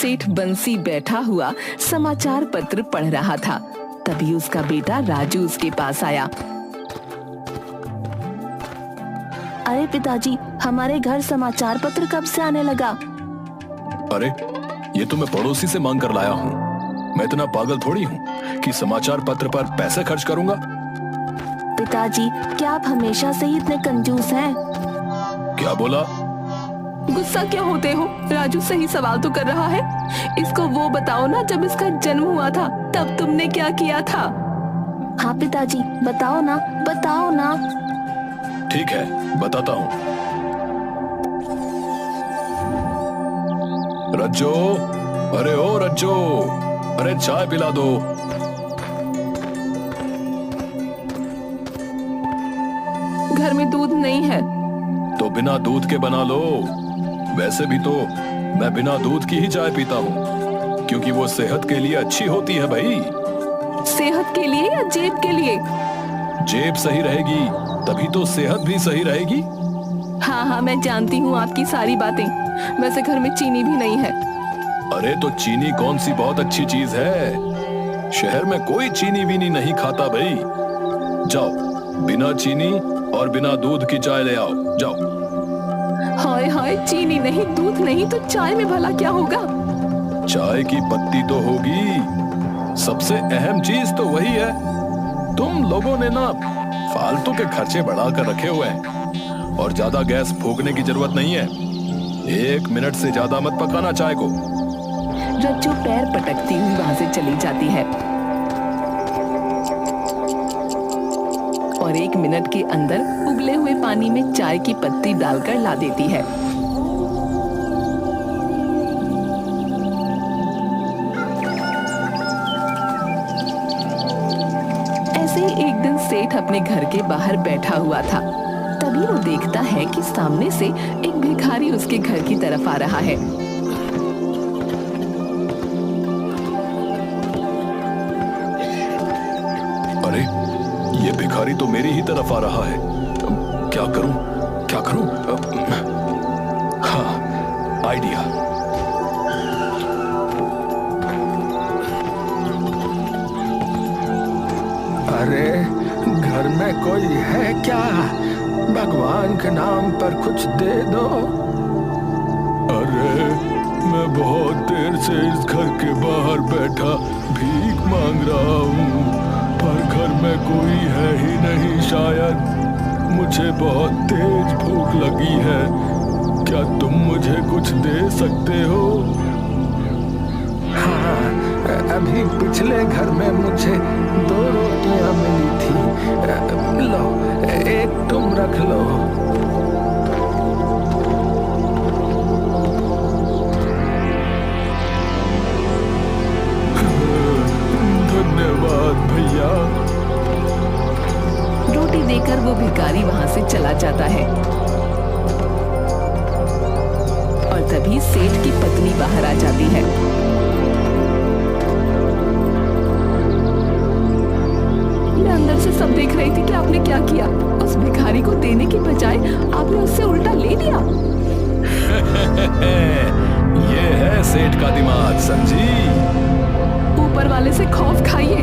सेठ बंसी बैठा हुआ समाचार पत्र पढ़ रहा था। तभी उसका बेटा राजू उसके पास आया। अरे पिताजी, हमारे घर समाचार पत्र कब से आने लगा? अरे ये तो मैं पड़ोसी से मांग कर लाया हूँ। मैं इतना पागल थोड़ी हूँ कि समाचार पत्र पर पैसे खर्च करूंगा। पिताजी, क्या आप हमेशा से ही इतने कंजूस हैं? क्या बोला? गुस्सा क्यों होते हो? राजू सही सवाल तो कर रहा है। इसको वो बताओ ना, जब इसका जन्म हुआ था तब तुमने क्या किया था? हाँ पिताजी, बताओ ना, बताओ ना। ठीक है, बताता हूँ। रज्जो, अरे ओ रज्जो, अरे चाय पिला दो। घर में दूध नहीं है। तो बिना दूध के बना लो। वैसे भी तो मैं बिना दूध की ही चाय पीता हूँ, क्योंकि वो सेहत के लिए अच्छी होती है भाई। सेहत के लिए या जेब के लिए? जेब सही रहेगी तभी तो सेहत भी सही रहेगी। हाँ हाँ, मैं जानती हूँ आपकी सारी बातें। वैसे घर में चीनी भी नहीं है। अरे तो चीनी कौन सी बहुत अच्छी चीज है। शहर में कोई चीनी वीनी नहीं खाता भाई। जाओ, बिना चीनी और बिना दूध की चाय ले आओ, जाओ। हाय हाय, चीनी नहीं, दूध नहीं, तो चाय में भला क्या होगा? चाय की पत्ती तो होगी। सबसे अहम चीज तो वही है। तुम लोगों ने ना फालतू के खर्चे बढ़ाकर रखे हुए हैं और ज्यादा गैस फूकने की जरूरत नहीं है। 1 मिनट से ज्यादा मत पकाना चाय को। रज्जू पैर पटकती हुई वहां से चली जाती है और 1 मिनट के अंदर उबले हुए पानी में चाय की पत्ती डालकर ला देती है। ऐसे ही एक दिन सेठ अपने घर के बाहर बैठा हुआ था। तभी वो देखता है कि सामने से एक भिखारी उसके घर की तरफ आ रहा है। अरे ये भिखारी तो मेरी ही तरफ आ रहा है। क्या करूं, क्या करूं? हाँ, आइडिया। अरे घर में कोई है क्या? भगवान के नाम पर कुछ दे दो। अरे मैं बहुत देर से इस घर के बाहर बैठा भीख मांग रहा हूँ, पर घर में कोई है ही नहीं शायद। मुझे बहुत तेज भूख लगी है। क्या तुम मुझे कुछ दे सकते हो? हाँ, अभी पिछले घर में मुझे 2 रोटियां मिली थी। लो, एक तुम रख लो। धन्यवाद भैया। रोटी देकर वो भिखारी वहां से चला जाता है और तभी सेठ की पत्नी बाहर आ जाती है। मैं अंदर से सब देख रही थी कि आपने क्या किया। उस भिखारी को देने की बजाय आपने उससे उल्टा ले लिया। ये है सेठ का दिमाग, समझी? ऊपर वाले से खौफ खाइए।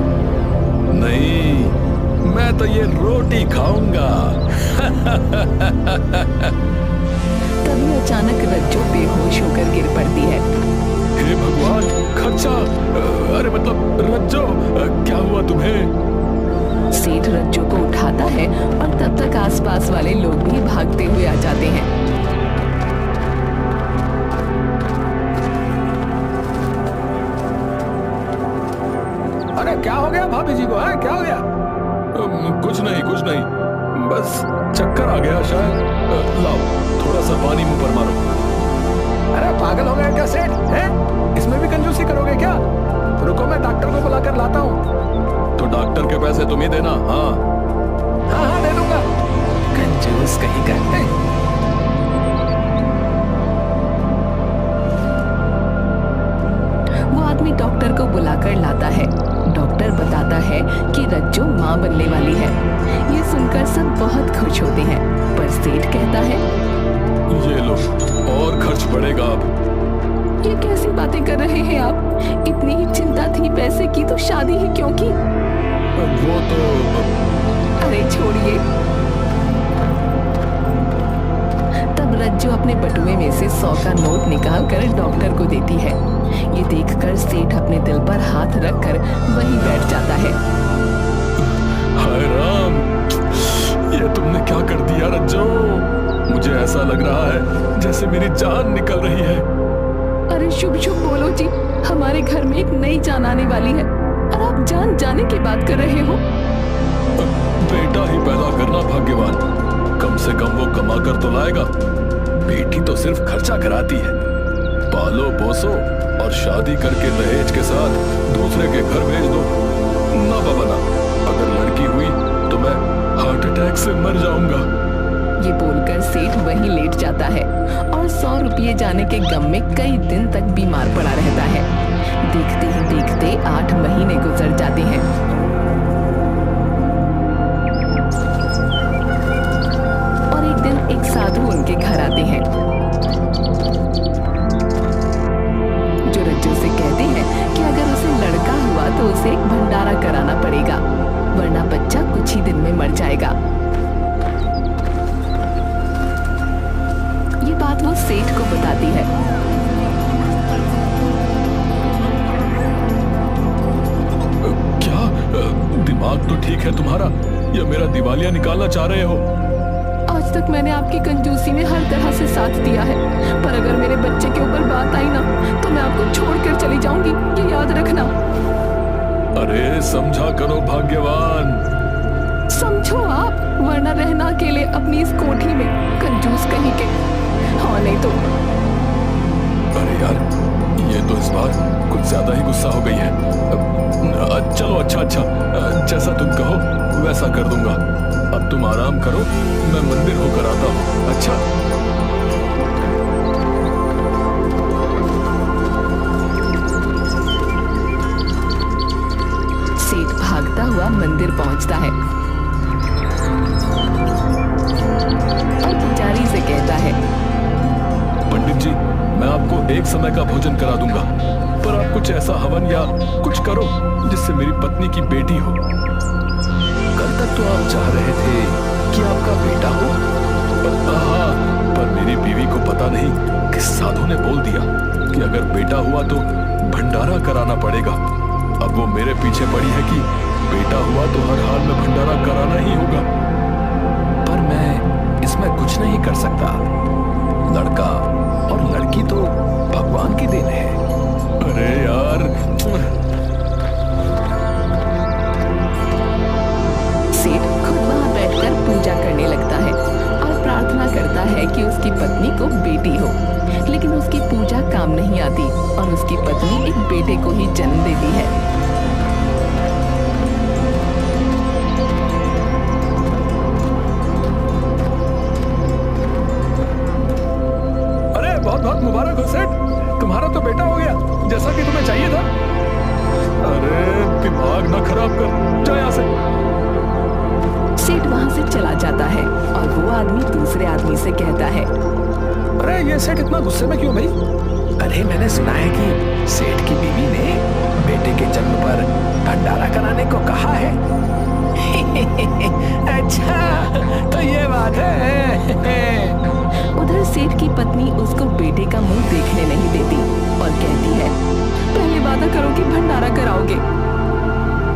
नहीं, मैं तो ये रोटी खाऊंगा। तभी अचानक रज्जू बेहोश होकर गिर पड़ती है। हे भगवान, खर्चा! अरे मतलब रज्जो, क्या हुआ तुम्हें? सेठ रज्जू को उठाता है और तब तक आसपास वाले लोग भी भागते हुए आ जाते हैं। अरे क्या हो गया भाभी जी को? है क्या हो गया? कुछ नहीं, कुछ नहीं, बस चक्कर आ गया शायद। लाओ थोड़ा सा पानी मुंह पर मारो। अरे पागल हो गए क्या सेठ? हैं? इसमें भी कंजूसी करोगे क्या? रुको, मैं डॉक्टर को बुलाकर लाता हूँ। तो डॉक्टर के पैसे तुम ही देना। हाँ हाँ हाँ, दे दूंगा। कंजूस कहीं का। वो आदमी डॉक्टर को बुलाकर लाता है। डॉक्टर बताता है कि रज्जू माँ बनने वाली है। ये सुनकर सब बहुत खुश होते हैं, पर सेठ कहता है, ये लो, और खर्च बढ़ेगा अब। ये कैसी बातें कर रहे हैं आप? इतनी ही चिंता थी पैसे की तो शादी ही क्यों की? वो तो अरे छोड़िए। तब रज्जू अपने बटुए में से 100 का नोट निकाल कर डॉक्टर को देती है। ये देखकर सेठ अपने दिल पर हाथ रखकर वहीं बैठ जाता है। हाय राम, ये तुमने क्या कर दिया रज्जो? मुझे ऐसा लग रहा है जैसे मेरी जान निकल रही है। अरे शुभ शुभ बोलो जी, हमारे घर में एक नई जान आने वाली है और आप जान जाने की बात कर रहे हो। बेटा ही पैदा करना भाग्यवान, कम से कम वो कमा कर तो लाएगा। बेटी तो सिर्फ खर्चा कराती है। पालो पोसो और शादी करके दहेज के साथ दूसरे के घर भेज दो। ना बाबा ना, अगर लड़की हुई तो मैं हार्ट अटैक से मर जाऊंगा। ये बोलकर सेठ वहीं लेट जाता है और 100 रुपये जाने के गम में कई दिन तक बीमार पड़ा रहता है। देखते ही देखते 8 महीने गुजर जाते हैं। और एक दिन एक साधु उनके घर आते हैं, जो रज्जू से कहते हैं कि अगर उसे लड़का हुआ तो उसे एक भंडारा कराना पड़ेगा, वरना बच्चा कुछ ही दिन में मर जाएगा। ये बात वो सेठ को बताती है। क्या दिमाग तो ठीक है तुम्हारा, या मेरा दिवालिया निकालना चाह रहे हो? आज तक मैंने आपकी कंजूसी में हर तरह से साथ दिया है, पर अगर मेरे बच्चे के ऊपर बात आई ना तो मैं आपको छोड़कर चली जाऊंगी, ये याद रखना। अरे समझा करो भाग्यवान। समझो आप, वरना रहना अकेले अपनी इस कोठी में, कंजूस कहीं के। हाँ नहीं तो। अरे यार, ये तो इस बार कुछ ज्यादा ही गुस्सा हो गई है। चलो अच्छा, जैसा तुम कहो वैसा कर दूंगा। अब तुम आराम करो, मैं मंदिर होकर आता हूँ। अच्छा। सेठ भागता हुआ मंदिर पहुंचता है और पुजारी से कहता है, पंडित जी, मैं आपको एक समय का भोजन करा दूंगा, पर आप कुछ ऐसा हवन या कुछ करो जिससे मेरी पत्नी की बेटी हो। कल तक तो आप चाह रहे थे कि आपका बेटा हो। हाँ, पर मेरी बीवी को पता नहीं किस साधु ने बोल दिया कि अगर बेटा हुआ तो भंडारा कराना पड़ेगा। अब वो मेरे पीछे पड़ी है कि बेटा हुआ तो हर हाल में भंडारा कराना ही होगा। पर मैं इसमें कुछ नहीं कर सकता। लड़का और लड़की तो भगवान की देन है। अरे यार। सेठ खुद वहां बैठकर पूजा करने लगता है और प्रार्थना करता है कि उसकी पत्नी को बेटी हो, लेकिन उसकी पूजा काम नहीं आती और उसकी पत्नी एक बेटे को ही जन्म देती है। अरे बहुत बहुत मुबारक हो सेठ, तुम्हारा तो बेटा हो गया जैसा कि तुम्हें चाहिए था। अरे दिमाग ना खराब कर, जा यहाँ से। सेठ वहां से चला जाता है और वो आदमी दूसरे आदमी से कहता है, अरे ये सेठ इतना गुस्से में क्यों भाई? अरे मैंने सुना है कि सेठ की बीवी ने बेटे के जन्म पर भंडारा कराने को कहा है। अच्छा तो ये बात है। उधर सेठ की पत्नी उसको बेटे का मुंह देखने नहीं देती और कहती है, पहले वादा करो कि भंडारा कराओगे।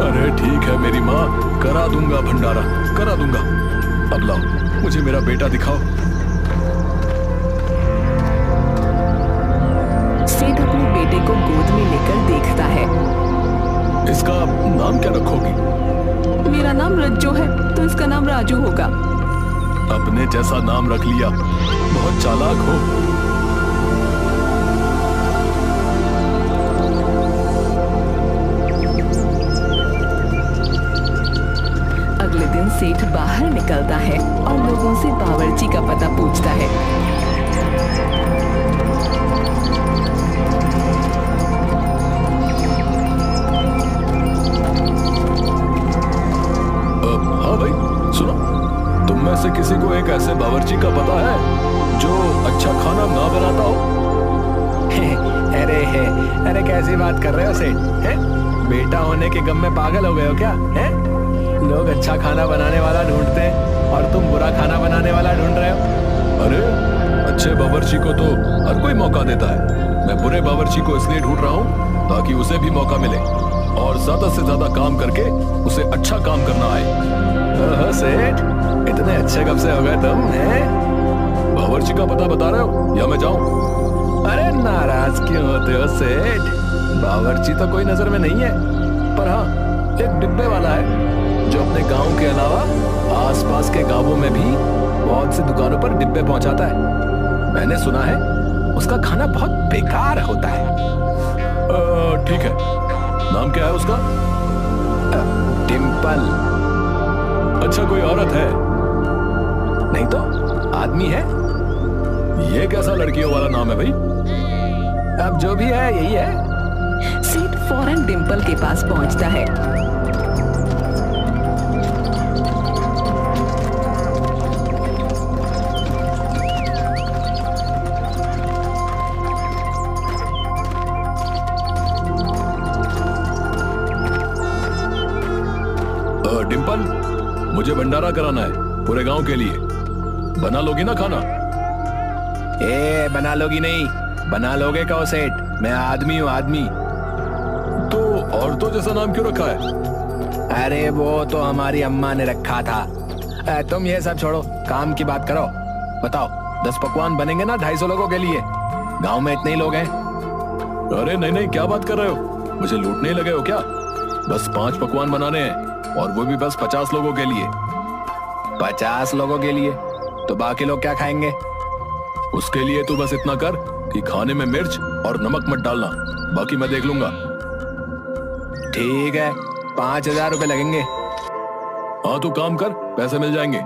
अरे ठीक है मेरी माँ, करा दूंगा भंडारा, करा दूंगा। अब लाओ मुझे मेरा बेटा दिखाओ। सेठ अपने बेटे को गोद में लेकर देखता है। इसका नाम क्या रखोगी? मेरा नाम रज्जू है तो इसका नाम राजू होगा। अपने जैसा नाम रख लिया, बहुत चालाक हो। अगले दिन सेठ बाहर निकलता है और लोगों से बावर्ची का पता पूछता है। हाँ भाई सुनो, तुम में से किसी को एक ऐसे बावर्ची का पता है जो अच्छा खाना ना बनाता हो? अरे कैसी बात कर रहे हो सेठ? हैं? बेटा होने के गम में पागल हो गए हो क्या? हैं? लोग अच्छा खाना बनाने वाला ढूंढते हैं और तुम बुरा खाना बनाने वाला ढूंढ रहे हो। अरे अच्छे बावर्ची को तो हर कोई मौका देता है। मैं बुरे बावर्ची को इसलिए ढूंढ रहा हूँ ताकि उसे भी मौका मिले और ज्यादा से ज्यादा काम करके उसे अच्छा काम करना आए। ओहो सेठ, इतने अच्छे कब से हो गए तुम? हैं? बावर्ची का पता बता रहे हो या मैं जाऊं? अरे नाराज क्यों होते हो सेठ? बावर्ची तो कोई नजर में नहीं है, पर हाँ एक डिब्बे वाला है जो अपने गांव के अलावा आसपास के गांवों में भी बहुत सी दुकानों पर डिब्बे पहुंचाता है। मैंने सुना है उसका खाना बहुत बेकार होता है। ठीक है, नाम क्या है उसका? डिम्पल। अच्छा, कोई औरत है? नहीं तो आदमी है। ये कैसा लड़कियों वाला नाम है भाई? अब जो भी है यही है। सेठ फौरन डिम्पल के पास पहुंचता है। डिम्पल, मुझे भंडारा कराना है पूरे गांव के लिए। बना लोगी ना खाना? बना लोगी नहीं, बना लोगे कहो सेठ? मैं आदमी हूँ, आदमी। तो औरतों जैसा नाम क्यों रखा है? अरे वो तो हमारी अम्मा ने रखा था। तुम ये सब छोड़ो, काम की बात करो। बताओ 10 पकवान बनेंगे ना 250 लोगों के लिए? गांव में इतने ही लोग हैं। अरे नहीं नहीं, क्या बात कर रहे हो? मुझे लूटने लगे हो क्या? बस 5 पकवान बनाने हैं और वो भी बस 50 लोगों के लिए। 50 लोगों के लिए? तो बाकी लोग क्या खाएंगे? उसके लिए तू बस इतना कर कि खाने में मिर्च और नमक मत डालना, बाकी मैं देख लूंगा। ठीक है, 5000 रुपए लगेंगे। हाँ तू काम कर, पैसे मिल जाएंगे।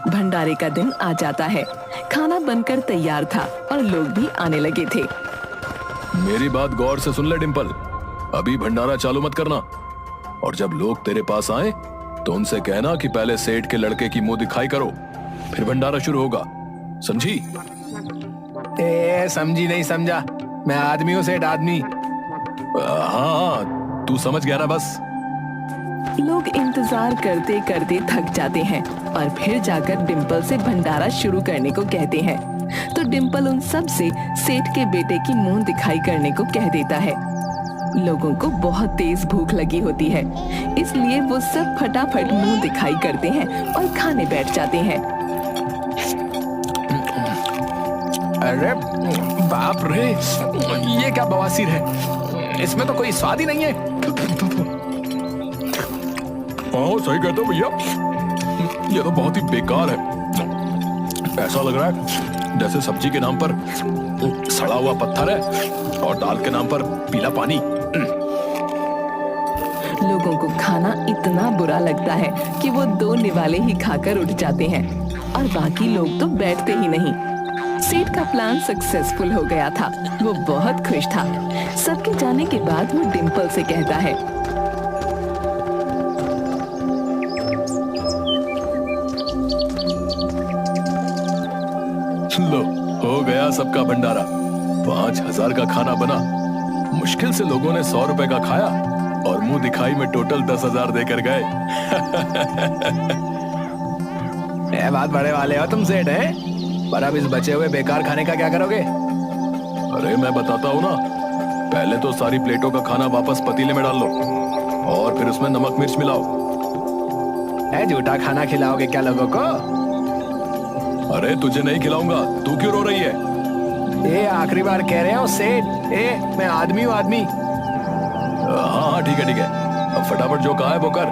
भंडारे का दिन आ जाता है। खाना बनकर तैयार था और लोग भी आने लगे थे। मेरी बात गौर से सुन ले डिम्पल, अभी भंडारा चालू मत करना। और जब लोग तेरे पास आए तो उनसे कहना कि पहले सेठ के लड़के की मुंह दिखाई करो, फिर भंडारा शुरू होगा, समझी? समझी नहीं समझा, मैं आदमी हूँ सेठ, आदमी। हाँ तू समझ गया ना बस। लोग इंतजार करते करते थक जाते हैं और फिर जाकर डिम्पल से भंडारा शुरू करने को कहते हैं। तो डिम्पल उन सब से सेठ के बेटे की मुंह दिखाई करने को कह देता है। लोगों को बहुत तेज भूख लगी होती है, इसलिए वो सब फटाफट मुंह दिखाई करते हैं और खाने बैठ जाते हैं। अरे बाप रे, ये क्या बवासीर है? इसमें तो कोई स्वाद ही नहीं है। हाँ सही कहते हो भैया, ये तो बहुत ही बेकार है। ऐसा लग रहा है जैसे सब्जी के नाम पर सड़ा हुआ पत्थर है और दाल के नाम पर पीला पानी। लोगों को खाना इतना बुरा लगता है कि वो 2 निवाले ही खाकर उठ जाते हैं और बाकी लोग तो बैठते ही नहीं। सेठ का प्लान सक्सेसफुल हो गया था। वो बहुत खुश था। सबके जाने के बाद वो डिम्पल से कहता है, लो हो गया सबका भंडारा। 5000 का खाना बना। मुश्किल से लोगों ने 100 रुपए का खाया और मुंह दिखाई में टोटल 10,000 देकर गए। बात बड़े वाले हो तुम सेठ, हैं? पर अब इस बचे हुए बेकार खाने का क्या करोगे? अरे मैं बताता हूँ ना, पहले तो सारी प्लेटों का खाना वापस पतीले में डाल लो और फिर उसमें नमक मिर्च मिलाओ। झूठा खाना खिलाओगे क्या लोगों को? अरे तुझे नहीं खिलाऊंगा, तू क्यों रो रही है? आखिरी बार कह रहे हो सेठ, मैं आदमी हूँ, आदमी। हाँ ठीक है, अब फटाफट जो कहा है वो कर।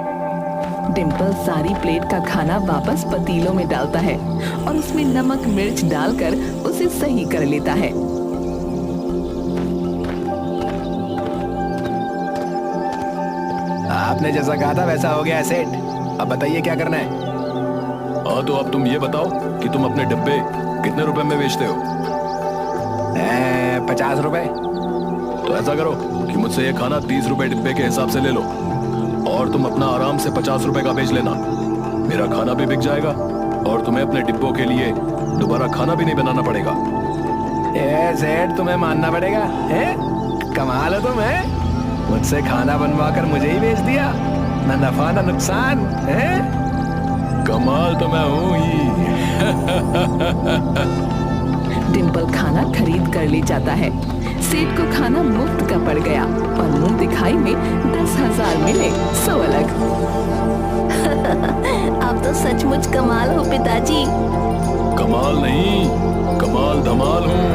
डिम्पल सारी प्लेट का खाना वापस पतीलों में डालता है और उसमें नमक मिर्च डालकर उसे सही कर लेता है। आपने जैसा कहा था वैसा हो गया सेठ। अब बताइए क्या करना है? हाँ तो अब तुम ये बताओ कि तुम अपने डिब्बे कितने रुपए में बेचते हो? 50 रुपए। तो ऐसा करो कि मुझसे ये खाना 30 रुपए डिब्बे के हिसाब से ले लो। और तुम अपना आराम से 50 रुपए का बेच लेना। मेरा खाना भी बिक जाएगा और तुम्हें अपने डिब्बों के लिए दोबारा खाना भी नहीं बनाना पड़ेगा। सेठ, तुम्हें मानना पड़ेगा, हैं? कमाल है तुम, हैं? मुझसे खाना बनवा कर मुझे ही बेच दिया, ना नफा ना नुकसान, हैं? कमाल तो मैं हूं ही। डिम्पल खाना खरीद कर ले जाता है। सेठ को खाना मुफ्त का पड़ गया और मुंह दिखाई में 10,000 मिले। सो अलग। आप तो सचमुच कमाल हो पिताजी। कमाल नहीं, कमाल धमाल हूँ।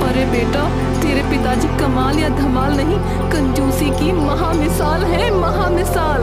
अरे बेटा, तेरे पिताजी कमाल या धमाल नहीं, कंजूसी की महामिसाल है, महामिसाल।